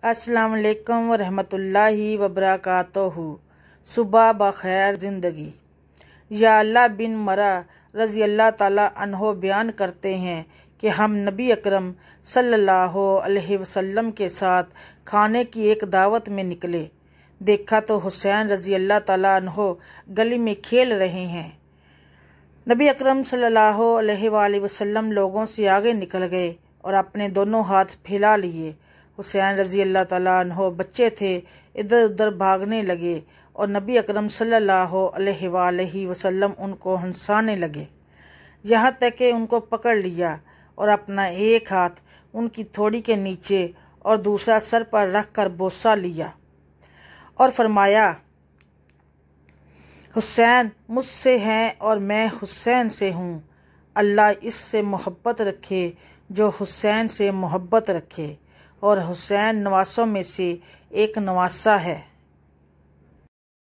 अस्सलाम वालेकुम रहमतुल्लाहि वबरकातुहू। सुबह बखैर ज़िंदगी। या अल्लाह बिन मरा रज़ी अल्लाह ताला अन्हो बयान करते हैं कि हम नबी अकरम सल्लल्लाहु अलैहि वसल्लम के साथ खाने की एक दावत में निकले। देखा तो हुसैन रज़ी अल्लाह ताला अन्हो गली में खेल रहे हैं। नबी अकरम सल्लल्लाहु अलैहि वसल्लम लोगों से आगे निकल गए और अपने दोनों हाथ फैला लिए। हुसैन रज़ी अल्लाह ताला अन्हो बच्चे थे, इधर उधर भागने लगे और नबी अकरम सल्लल्लाहु अलैहि वसल्लम उनको हंसाने लगे, यहाँ तक कि उनको पकड़ लिया और अपना एक हाथ उनकी थोड़ी के नीचे और दूसरा सर पर रख कर बोसा लिया और फरमाया, हुसैन मुझसे हैं और मैं हुसैन से हूँ। अल्लाह इससे मोहब्बत रखे जो हुसैन से मोहब्बत रखे, और हुसैन नवासों में से एक नवासा है।